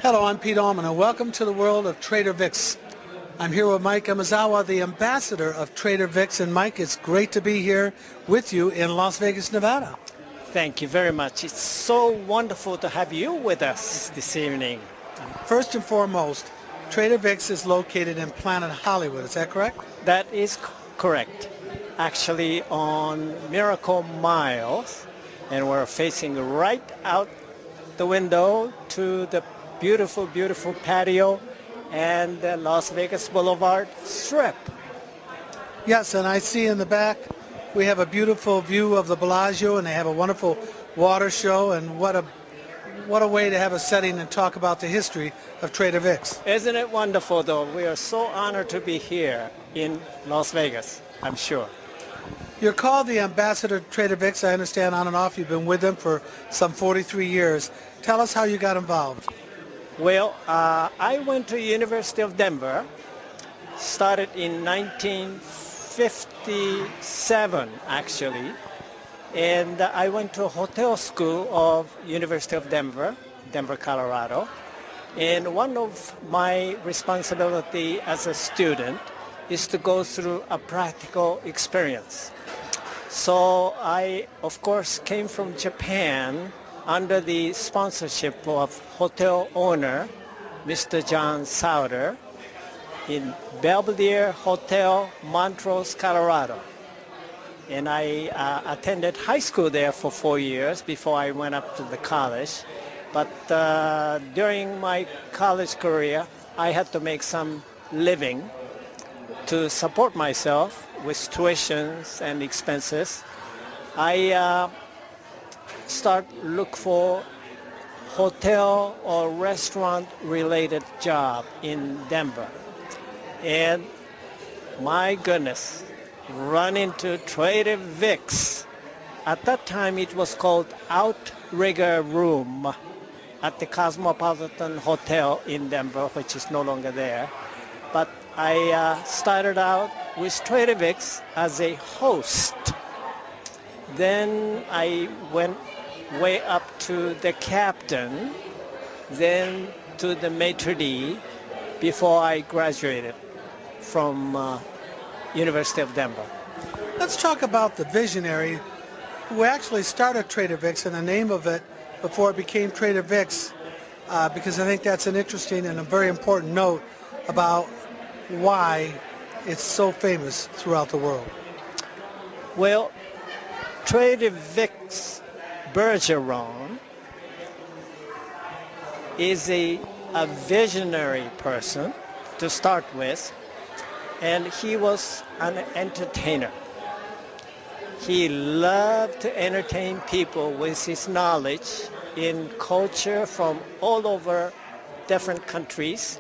Hello, I'm Pete Allman, and welcome to the world of Trader Vic's. I'm here with Mike Emzewa, the ambassador of Trader Vic's. And Mike, it's great to be here with you in Las Vegas, Nevada. Thank you very much. It's so wonderful to have you with us this evening. First and foremost, Trader Vic's is located in Planet Hollywood. Is that correct? That is correct. Actually on Miracle Miles, and we're facing right out the window to the beautiful, beautiful patio and the Las Vegas Boulevard Strip. Yes, and I see in the back we have a beautiful view of the Bellagio, and they have a wonderful water show, and what a way to have a setting and talk about the history of Trader Vic's. Isn't it wonderful, though? We are so honored to be here in Las Vegas, I'm sure. You're called the ambassador of Trader Vic's. I understand on and off you've been with them for some 43 years. Tell us how you got involved. Well, I went to University of Denver, started in 1957 actually, and I went to a hotel school of University of Denver, Colorado, and one of my responsibility as a student is to go through a practical experience. So I, of course, came from Japan under the sponsorship of hotel owner, Mr. John Sauter, in Belvedere Hotel, Montrose, Colorado. And I attended high school there for 4 years before I went up to the college. But during my college career, I had to make some living to support myself with tuitions and expenses. I look for hotel or restaurant related job in Denver, and my goodness, run into Trader Vic's. At that time it was called Outrigger Room at the Cosmopolitan Hotel in Denver, which is no longer there. But I started out with Trader Vic's as a host. Then I went way up to the captain, then to the maitre d' before I graduated from University of Denver. Let's talk about the visionary who actually started Trader Vic's and the name of it before it became Trader Vic's, because I think that's an interesting and a very important note about why it's so famous throughout the world. Well, Trader Vic's Bergeron is a visionary person to start with, and he was an entertainer. He loved to entertain people with his knowledge in culture from all over different countries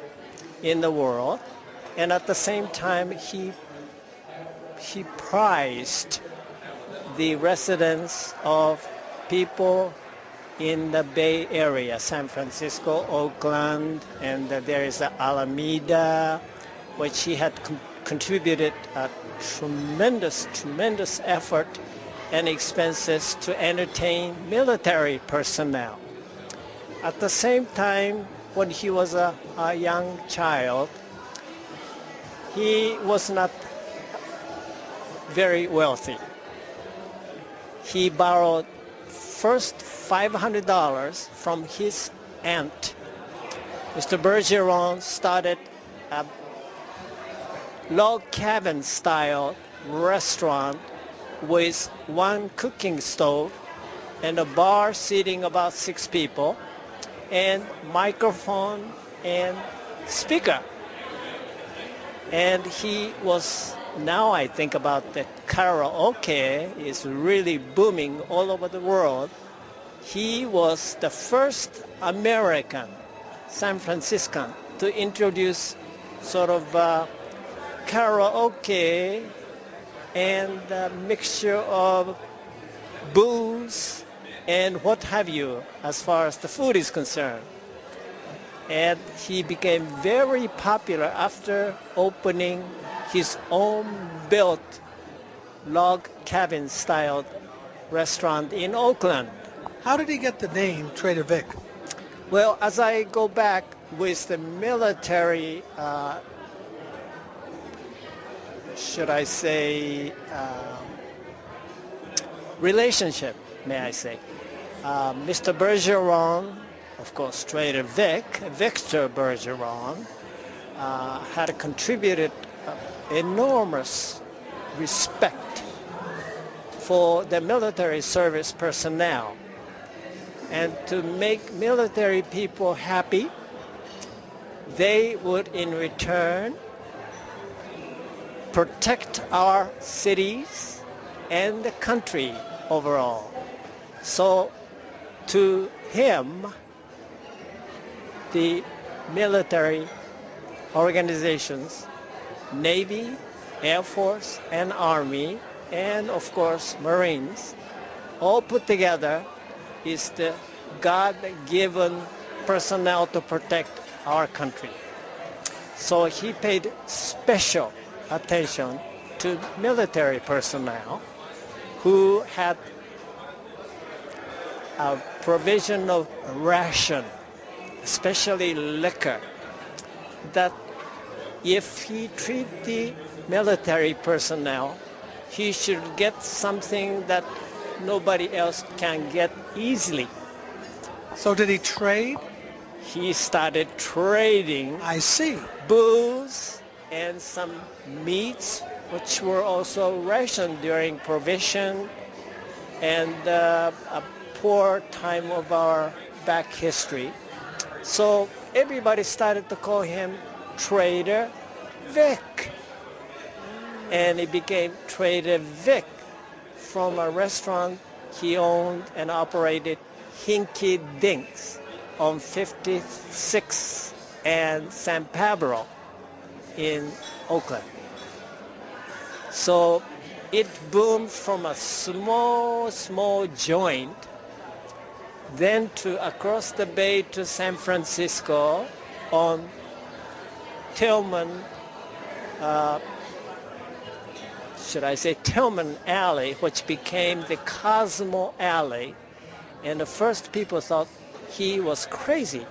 in the world, and at the same time he prized the residents of people in the Bay Area, San Francisco, Oakland, and there is Alameda, which he had contributed a tremendous effort and expenses to entertain military personnel. At the same time, when he was a young child, he was not very wealthy. He borrowed first $500 from his aunt. Mr. Bergeron started a log cabin style restaurant with one cooking stove and a bar seating about 6 people and microphone and speaker. And he was, now I think about the karaoke is really booming all over the world. He was the first American, San Franciscan, to introduce sort of karaoke and a mixture of booze and what have you as far as the food is concerned. And he became very popular after opening his own built log cabin style restaurant in Oakland. How did he get the name Trader Vic? Well, as I go back with the military, should I say, relationship, may I say. Mr. Bergeron, of course, Trader Victor Bergeron, had contributed enormous respect for the military service personnel. And to make military people happy, they would in return protect our cities and the country overall. So to him, the military organizations, Navy, Air Force, and Army, and of course Marines, all put together is the God-given personnel to protect our country. So he paid special attention to military personnel who had a provision of ration, especially liquor, that if he treat the military personnel, he should get something that nobody else can get easily. So did he trade? He started trading. I see. Booze and some meats, which were also rationed during provision and a poor time of our back history. So everybody started to call him Trader Vic. And it became Trader Vic from a restaurant he owned and operated, Hinky Dinks, on 56th and San Pablo in Oakland. So it boomed from a small joint, then to across the bay to San Francisco on Tillman, Tillman Alley, which became the Cosmo Alley. And the first people thought he was crazy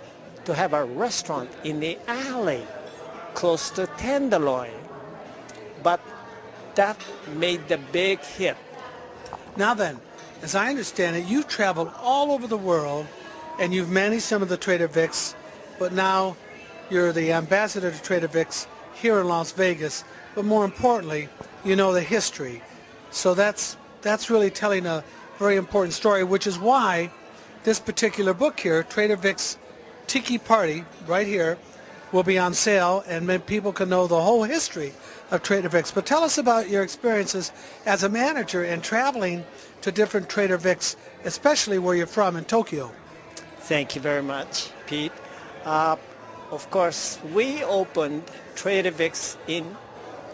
to have a restaurant in the alley close to Tenderloin. But that made the big hit. Now then, as I understand it, you've traveled all over the world and you've managed some of the Trader Vic's, but now you're the ambassador to Trader Vic's here in Las Vegas. But more importantly, you know the history. So that's really telling a very important story, which is why this particular book here, Trader Vic's Tiki Party, right here, will be on sale, and people can know the whole history of Trader Vic's. But tell us about your experiences as a manager and traveling to different Trader Vic's, especially where you're from in Tokyo. Thank you very much, Pete. Of course, we opened Trader Vic's in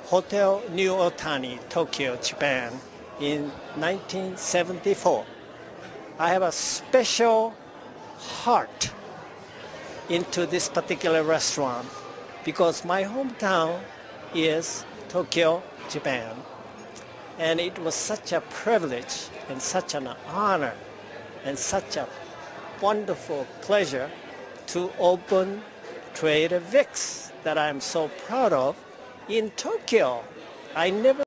Hotel New Otani, Tokyo, Japan, in 1974. I have a special heart into this particular restaurant because my hometown is Tokyo, Japan. And it was such a privilege and such an honor and such a wonderful pleasure to open Trader Vic's that I'm so proud of in Tokyo. I never